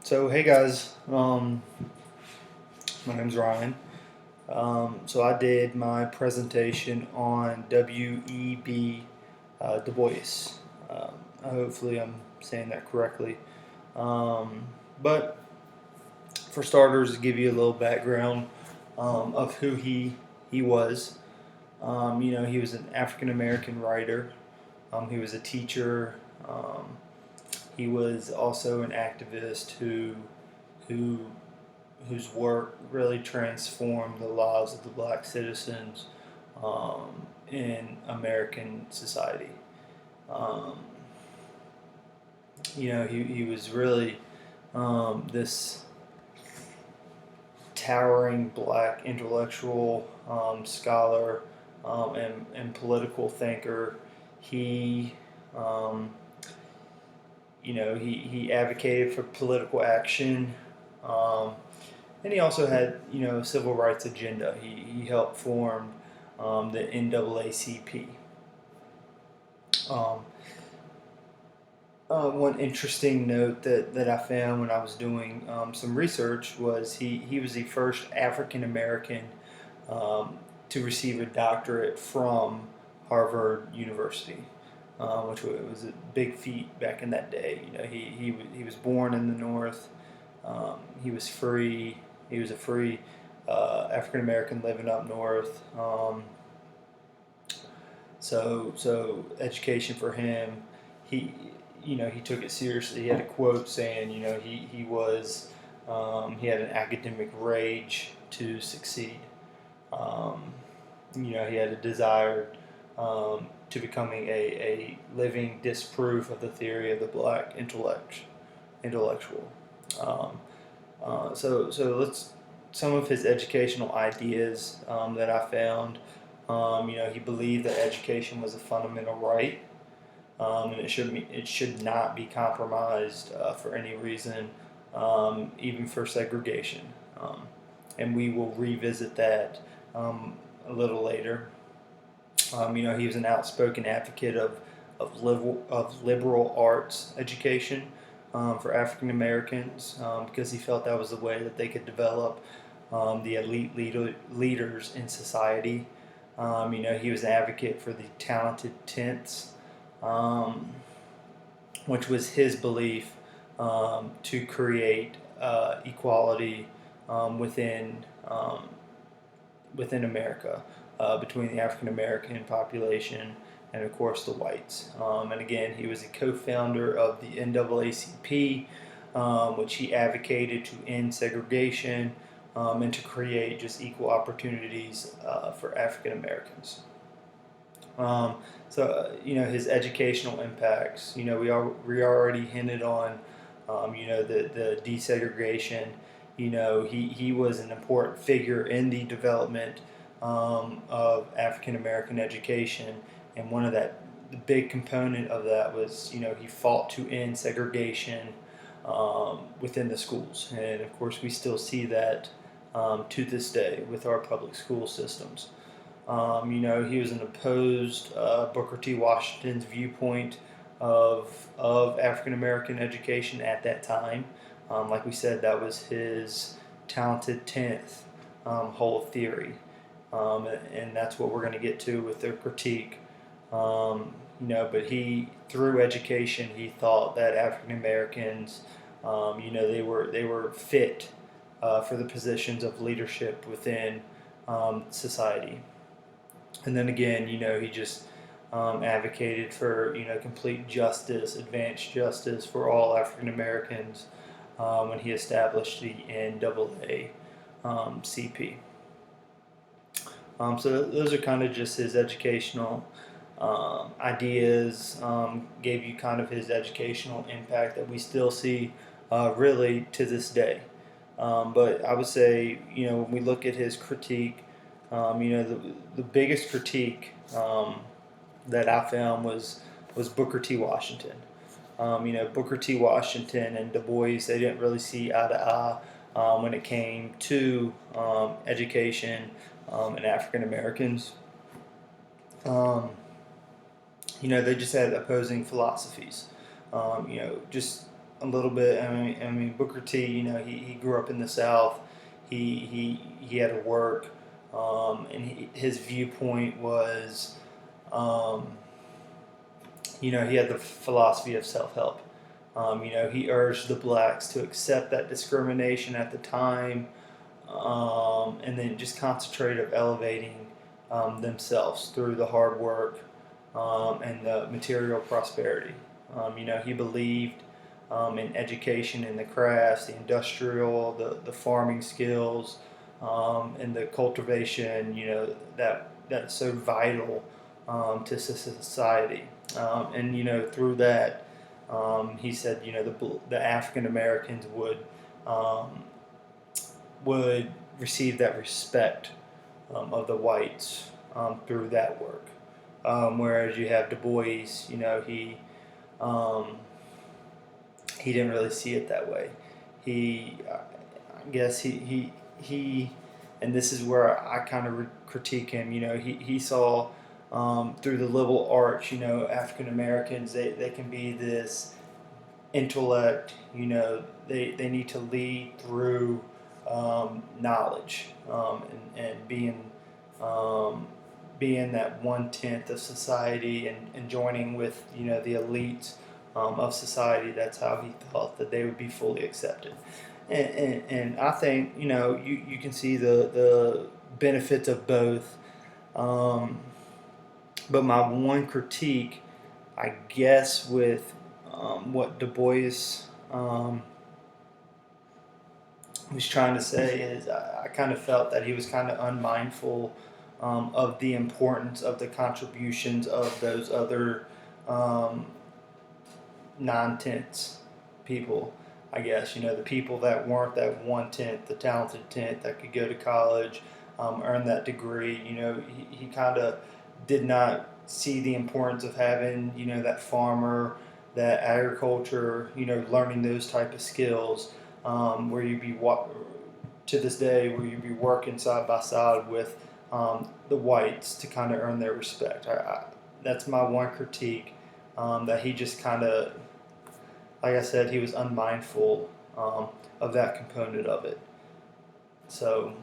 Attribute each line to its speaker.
Speaker 1: So hey guys, my name's Ryan. So I did my presentation on W.E.B. Dubois. Um, Hopefully I'm saying that correctly. But for starters, to give you a little background of who he was. He was an African American writer. He was a teacher. He was also an activist who whose work really transformed the lives of the black citizens in American society. Um, he was really this towering black intellectual scholar and political thinker. He um, he advocated for political action, um, and he also had a civil rights agenda. He helped form the NAACP. Um, One interesting note that I found when I was doing some research was he was the first African American um, to receive a doctorate from Harvard University, which was a big feat back in that day. He was born in the North. He was free. He was a free African American living up north. So education for him, he he took it seriously. He had a quote saying, he had an academic rage to succeed. Um, he had a desire to becoming a living disproof of the theory of the black intellectual. Um, so let's some of his educational ideas that I found. He believed that education was a fundamental right, and it should not be compromised for any reason, even for segregation. And we will revisit that a little later. He was an outspoken advocate of liberal arts education for African Americans because he felt that was the way that they could develop the elite leaders in society. He was an advocate for the talented tenths, um, which was his belief to create equality within within America between the African American population and, of course, the whites. And again, he was a co-founder of the NAACP, which he advocated to end segregation and to create just equal opportunities for African Americans. His educational impacts. We already hinted on, the desegregation. He was an important figure in the development of African American education, and the big component of that was, he fought to end segregation within the schools, and of course we still see that to this day with our public school systems. He was an opposed Booker T. Washington's viewpoint of African American education at that time. Like we said, that was his talented tenth whole theory, and that's what we're going to get to with their critique. But through education, he thought that African Americans, they were fit for the positions of leadership within society. And then again, he just advocated for complete justice, advanced justice for all African Americans when he established the NAACP. So those are kind of just his educational ideas. Gave you kind of his educational impact that we still see really to this day. But I would say, when we look at his critique, the biggest critique that I found was Booker T. Washington. Booker T. Washington and Du Bois, they didn't really see eye to eye when it came to education and African Americans. They just had opposing philosophies. Just a little bit. I mean Booker T. You know, he grew up in the South. He had to work, and his viewpoint was, um, you know, he had the philosophy of self-help. You know, he urged the blacks to accept that discrimination at the time, and then just concentrate of elevating themselves through the hard work and the material prosperity. You know, he believed in education in the crafts, the industrial, the farming skills, and the cultivation. You know, that's so vital to society. And you know, through that, he said, you know, the African Americans um, would receive that respect of the whites through that work. Whereas you have Du Bois, you know, um, he didn't really see it that way. I guess and this is where I kind of critique him. You know, he saw through the liberal arts, you know, African Americans, they can be this intellect. You know, they need to lead through knowledge, and um, being that 1/10 of society, and joining with, you know, the elites of society. That's how he thought that they would be fully accepted. And I think, you know, you can see the benefits of both. Um, but my one critique, I guess, with what Du Bois um, was trying to say is I kind of felt that he was kind of unmindful of the importance of the contributions of those other um, 9/10 people. I guess, you know, the people that weren't that 1/10, the talented 10th that could go to college, earn that degree. You know, he kind of did not see the importance of having, you know, that farmer, that agriculture, you know, learning those type of skills, where you be to this day where you be working side by side with the whites to kind of earn their respect. That's my one critique, that he just kind of, like I said, he was unmindful of that component of it. So